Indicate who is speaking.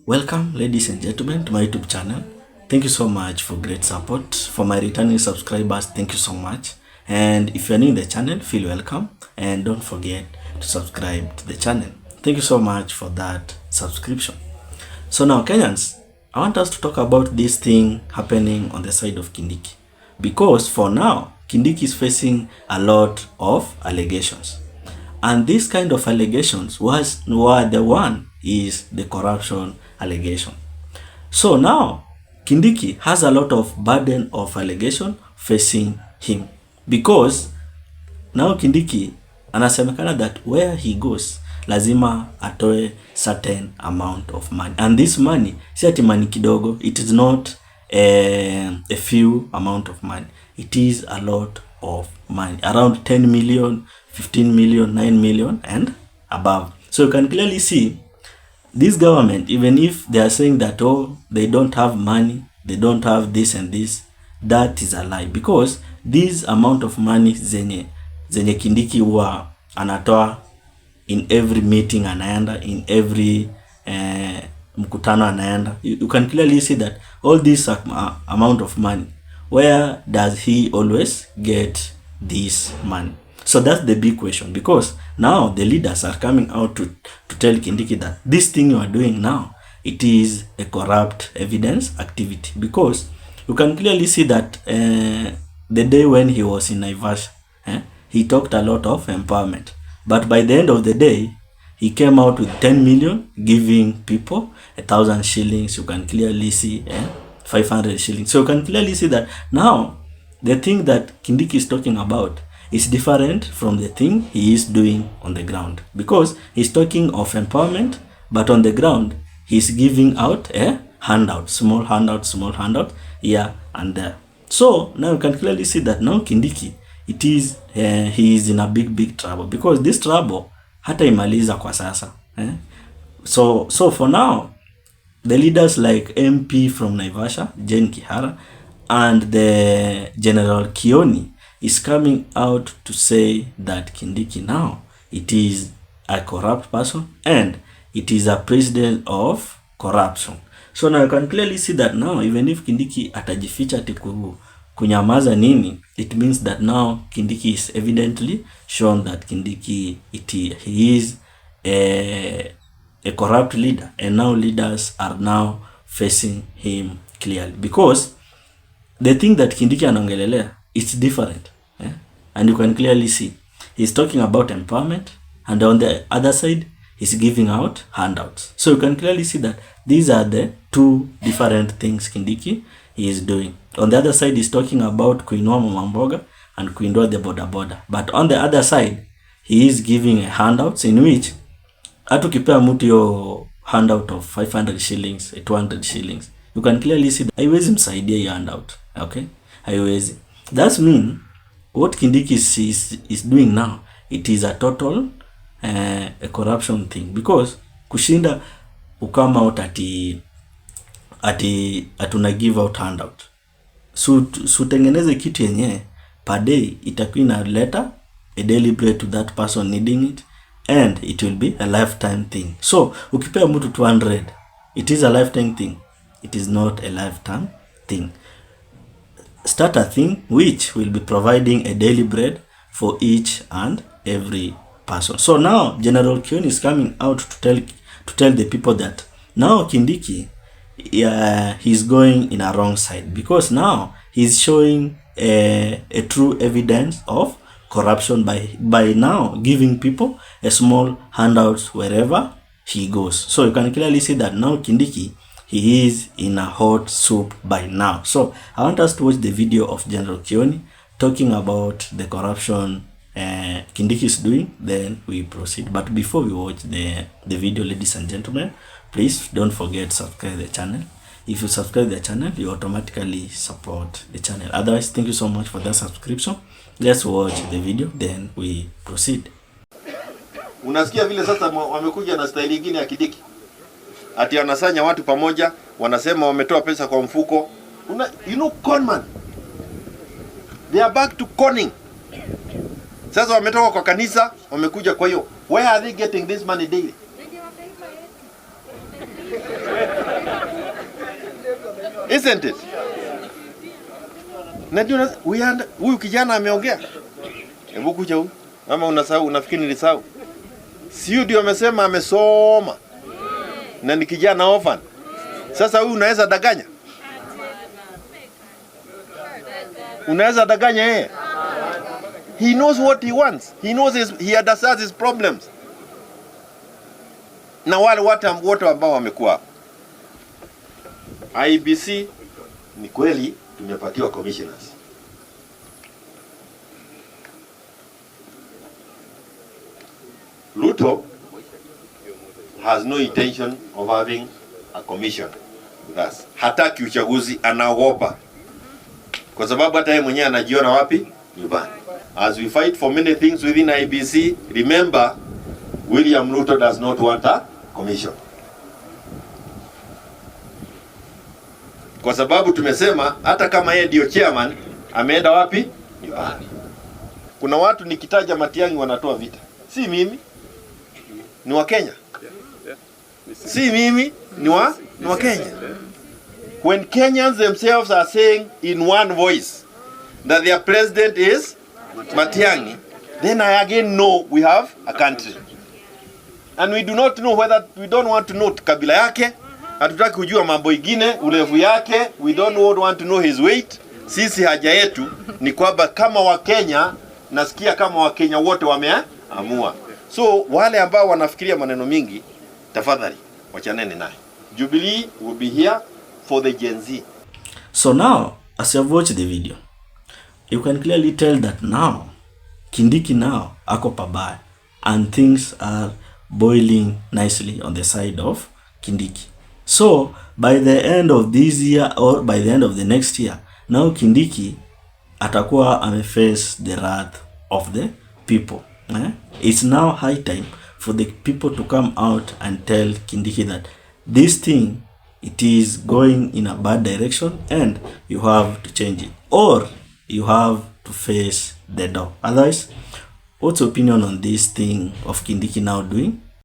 Speaker 1: Welcome, ladies and gentlemen, to my YouTube channel. Thank you so much for great support. For my returning subscribers, thank you so much. And if you're new in the channel, feel welcome. And don't forget to subscribe to the channel. Thank you so much for that subscription. So now, Kenyans, I want us to talk about this thing happening on the side of Kindiki. Because for now, Kindiki is facing a lot of allegations. And this kind of allegations were the one is the corruption allegation. So now, Kindiki has a lot of burden of allegation facing him. Because now Kindiki anasemekana that where he goes, lazima atoe certain amount of money. And this money, si ati money kidogo, it is not a few amount of money. It is a lot of money. Around 10 million, 15 million, 9 million and above. So you can clearly see this government, even if they are saying that, oh, they don't have money, they don't have this and this, that is a lie. Because this amount of money zenye Kindiki huwa anatoa in every meeting anaenda, in every mkutano anaenda, you can clearly see that all this amount of money, where does he always get this money? So that's the big question, because now the leaders are coming out to tell Kindiki that this thing you are doing now, it is a corrupt evidence activity. Because you can clearly see that the day when he was in Naivasha, he talked a lot of empowerment. But by the end of the day, he came out with 10 million, giving people 1,000 shillings. You can clearly see 500 shillings. So you can clearly see that now the thing that Kindiki is talking about is different from the thing he is doing on the ground. Because he's talking of empowerment, but on the ground, he's giving out a handout, small handout here and there. So now you can clearly see that now Kindiki, it is he is in a big trouble, because this trouble hata imaliza kwa sasa. So for now, the leaders like MP from Naivasha, Jane Kihara, and the General Kioni is coming out to say that Kindiki now, it is a corrupt person and it is a president of corruption. So now you can clearly see that now, even if Kindiki atajificha kunyamaza nini, it means that now Kindiki is evidently shown that Kindiki, he is a corrupt leader, and now leaders are now facing him clearly. Because the thing that Kindiki anongelelea, it's different. And you can clearly see he's talking about empowerment, and on the other side he's giving out handouts. So you can clearly see that these are the two different things Kindiki is doing. On the other side, he's talking about kuinua mama mboga and kuinua the boda. But on the other side, he is giving handouts in which atukipea mtu yo handout of 500 shillings, 200 shillings. You can clearly see that haiwezi msaidia hiyo handout. Okay? Haiwezi. That's mean what Kindiki is doing now, it is a total a corruption thing. Because kushinda ukama out atuna give out handout. So tengeneze kitu yenye per day itakuwa inaleta a daily bread to that person needing it, and it will be a lifetime thing. So ukipea mtu 200, it is a lifetime thing. It is not a lifetime thing. Start a thing which will be providing a daily bread for each and every person. So now General Kioni is coming out to tell the people that now Kindiki, he's going in a wrong side, because now he's showing a true evidence of corruption by now giving people a small handouts wherever he goes. So you can clearly see that now Kindiki, he is in a hot soup by now. So I want us to watch the video of General Kioni talking about the corruption Kindiki is doing, then we proceed. But before we watch the video, ladies and gentlemen, please don't forget to subscribe the channel. If you subscribe the channel, you automatically support the channel. Otherwise, thank you so much for that subscription. Let's watch the video, then we proceed.
Speaker 2: Unasikia vile sasa wamekuja na style nyingine ya Kindiki. Ati anasanya watu pamoja, wanasema wametoa pesa kwa mfuko. You know, conman. They are back to conning. Sasa wametoka kwa kanisa, wamekuja kwa hiyo. Where are they getting this money daily? Isn't it? Najua huyu kijana ameongea. Hebu kuja huyu. Ama unasahau, unafikiri nilisahau? Sio ndio amesema amesoma. Na ni kijana orphan. Sasa huyu unaweza danganya? Unaweza danganya yeye? He knows what he wants. He knows he understands his problems. Na wale wote ambao wamekuwa IBC ni kweli tumepatiwa commissioners. Ruto has no intention of having a commission with us. Hataki uchaguzi, anaogopa. Kwa sababu hata yeye mwenyewe anajiona wapi? Nyumbani. As we fight for many things within IBC, remember, William Ruto does not want a commission. Kwa sababu tumesema hata kama yeye ndio chairman, ameenda wapi? Nyumbani. Kuna watu nikitaja Matiang'i wanatoa vita. Si mimi. Ni wa Kenya. Si mimi, ni wa Kenya. When Kenyans themselves are saying in one voice that their president is Matiang'i, then I again know we have a country. And we do not know whether, we don't want to know kabila yake, hatutaki kujua mambo ingine, urefu yake, we don't want to know his weight. Sisi haja yetu ni kwamba kama wa Kenya, nasikia kama wa Kenya wote wameamua. So wale ambao wanafikiria maneno mingi, tafadhali wachaneni naye. Jubilee will be here for the Gen Z.
Speaker 1: So now, as you have watched the video, you can clearly tell that now Kindiki now ako pabaya and things are boiling nicely on the side of Kindiki. So by the end of this year or by the end of the next year, now Kindiki atakuwa ameface the wrath of the people. It's now high time for the people to come out and tell Kindiki that this thing, it is going in a bad direction and you have to change it, or you have to face the door. Otherwise, what's your opinion on this thing of Kindiki now doing?